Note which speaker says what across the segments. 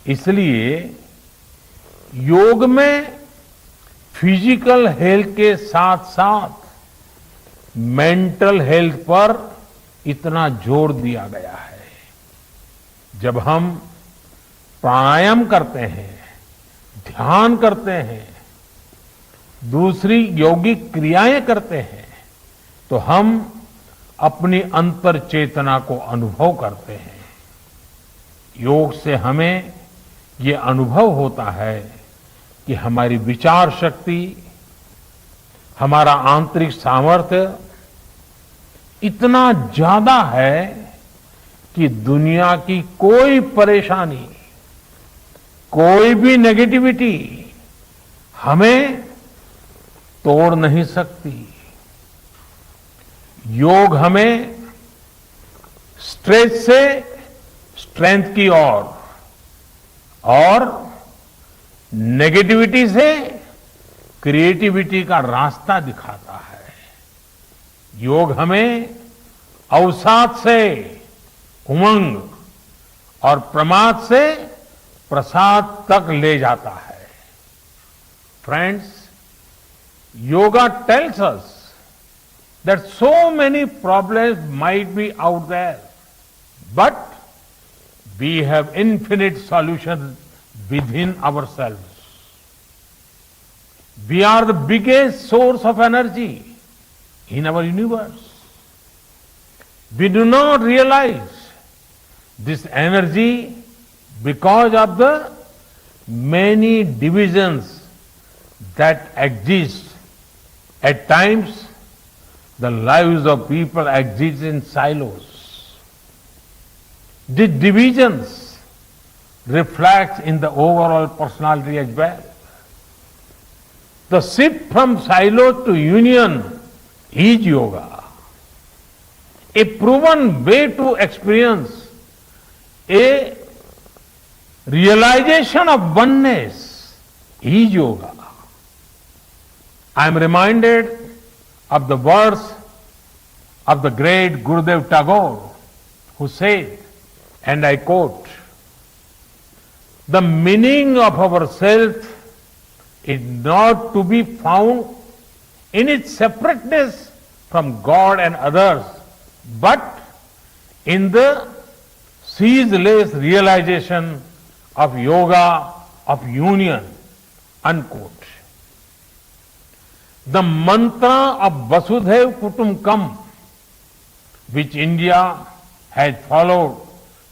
Speaker 1: इसलिए योग में फिजिकल हेल्थ के साथ साथ मेंटल हेल्थ पर इतना जोर दिया गया है। जब हम प्राणायाम करते हैं, ध्यान करते हैं, दूसरी यौगिक क्रियाएं करते हैं, तो हम अपनी अंतर चेतना को अनुभव करते हैं। योग से हमें ये अनुभव होता है कि हमारी विचार शक्ति, हमारा आंतरिक सामर्थ्य इतना ज्यादा है कि दुनिया की कोई परेशानी, कोई भी नेगेटिविटी हमें तोड़ नहीं सकती। योग हमें स्ट्रेस से स्ट्रेंथ की ओर और नेगेटिविटी से क्रिएटिविटी का रास्ता दिखाता है। योग हमें अवसाद से उमंग और प्रमाद से प्रसाद तक ले जाता है। Friends, yoga tells us that so many problems might be out there, but we have infinite solutions within ourselves. We are the biggest source of energy in our universe. We do not realize this energy because of the many divisions that exist. At times, the lives of people exist in silos. These divisions reflect in the overall personality as well. The shift from silo to union is yoga. A proven way to experience a realization of oneness is yoga. I am reminded of the words of the great Gurudev Tagore, who said, and I quote, "The meaning of our self is not to be found in its separateness from God and others, but in the ceaseless realization of yoga of union," unquote. The mantra of Vasudhaiva Kutumbakam, which India has followed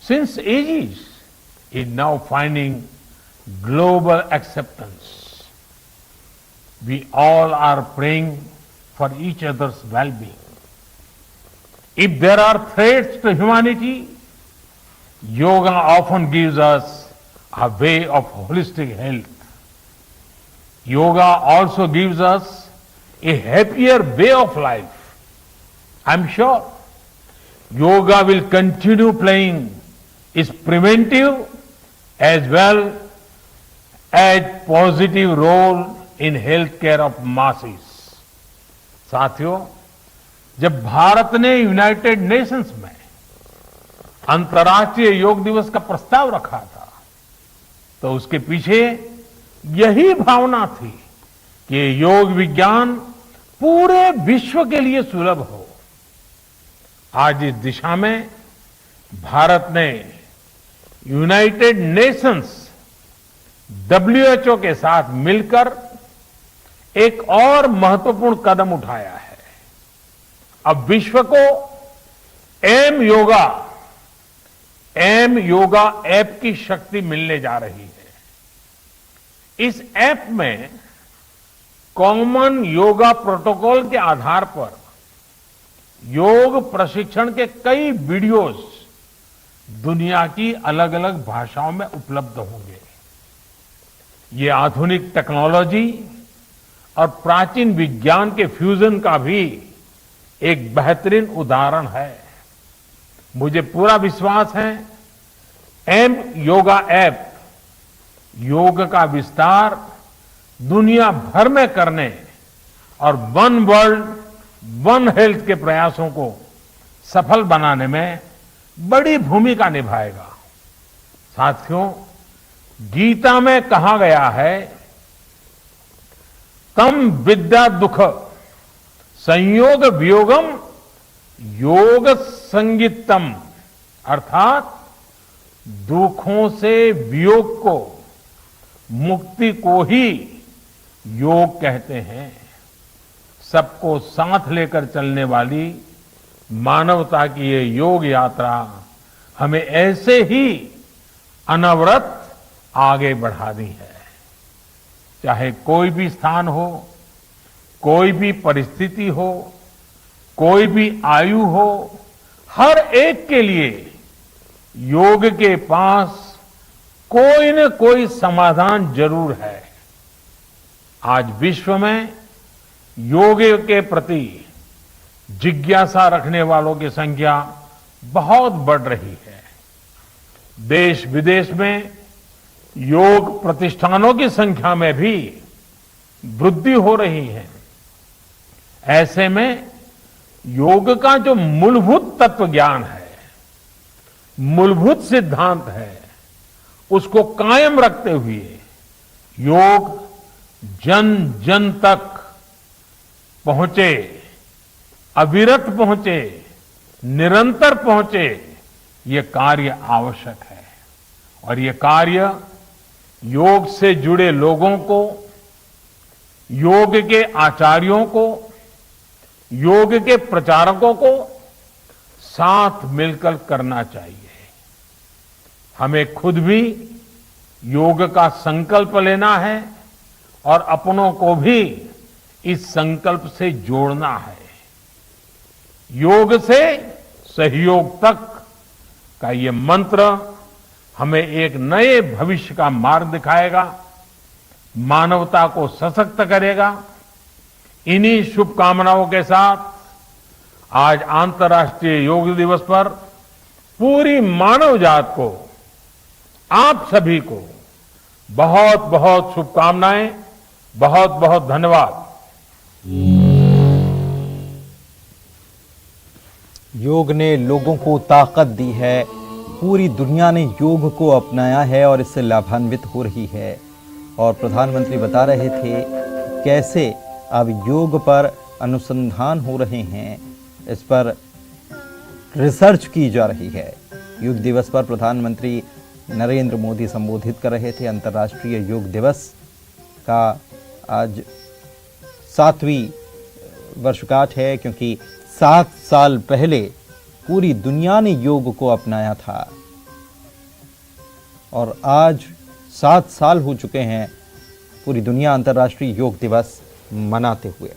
Speaker 1: since ages, is now finding global acceptance. We all are praying for each other's well-being. If there are threats to humanity, yoga often gives us a way of holistic health. Yoga also gives us a happier way of life. I'm sure yoga will continue playing its preventive as well as positive role in healthcare of masses. साथियों, जब भारत ने United Nations में अंतर्राष्ट्रीय योग दिवस का प्रस्ताव रखा था, तो उसके पीछे यही भावना थी कि योग विज्ञान पूरे विश्व के लिए सुलभ हो। आज इस दिशा में भारत ने यूनाइटेड नेशंस WHO के साथ मिलकर एक और महत्वपूर्ण कदम उठाया है। अब विश्व को एम योगा ऐप की शक्ति मिलने जा रही है। इस ऐप में कॉमन योगा प्रोटोकॉल के आधार पर योग प्रशिक्षण के कई वीडियोस दुनिया की अलग अलग भाषाओं में उपलब्ध होंगे। ये आधुनिक टेक्नोलॉजी और प्राचीन विज्ञान के फ्यूजन का भी एक बेहतरीन उदाहरण है। मुझे पूरा विश्वास है एम योगा ऐप योग का विस्तार दुनिया भर में करने और वन वर्ल्ड वन हेल्थ के प्रयासों को सफल बनाने में बड़ी भूमिका निभाएगा। साथियों, गीता में कहा गया है, तम विद्या दुख संयोग वियोगम योग संगीतम, अर्थात दुखों से वियोग को, मुक्ति को ही योग कहते हैं। सबको साथ लेकर चलने वाली मानवता की ये योग यात्रा हमें ऐसे ही अनवरत आगे बढ़ानी है। चाहे कोई भी स्थान हो, कोई भी परिस्थिति हो, कोई भी आयु हो, हर एक के लिए योग के पास कोई न कोई समाधान जरूर है। आज विश्व में योग के प्रति जिज्ञासा रखने वालों की संख्या बहुत बढ़ रही है। देश विदेश में योग प्रतिष्ठानों की संख्या में भी वृद्धि हो रही है। ऐसे में योग का जो मूलभूत तत्व ज्ञान है, मूलभूत सिद्धांत है, उसको कायम रखते हुए योग जन जन तक पहुंचे, अविरत पहुंचे, निरंतर पहुंचे, ये कार्य आवश्यक है। और ये कार्य योग से जुड़े लोगों को, योग के आचार्यों को, योग के प्रचारकों को साथ मिलकर करना चाहिए। हमें खुद भी योग का संकल्प लेना है और अपनों को भी इस संकल्प से जोड़ना है। योग से सहयोग तक का ये मंत्र हमें एक नए भविष्य का मार्ग दिखाएगा, मानवता को सशक्त करेगा। इन्हीं शुभकामनाओं के साथ आज अंतर्राष्ट्रीय योग दिवस पर पूरी मानव जात को, आप सभी को बहुत बहुत शुभकामनाएं, बहुत बहुत धन्यवाद।
Speaker 2: योग ने लोगों को ताकत दी है, पूरी दुनिया ने योग को अपनाया है और इससे लाभान्वित हो रही है। और प्रधानमंत्री बता रहे थे कैसे अब योग पर अनुसंधान हो रहे हैं, इस पर रिसर्च की जा रही है। योग दिवस पर प्रधानमंत्री नरेंद्र मोदी संबोधित कर रहे थे। अंतर्राष्ट्रीय योग दिवस का आज 7वीं वर्षगांठ है, क्योंकि 7 साल पहले पूरी दुनिया ने योग को अपनाया था और आज 7 साल हो चुके हैं पूरी दुनिया अंतर्राष्ट्रीय योग दिवस मनाते हुए।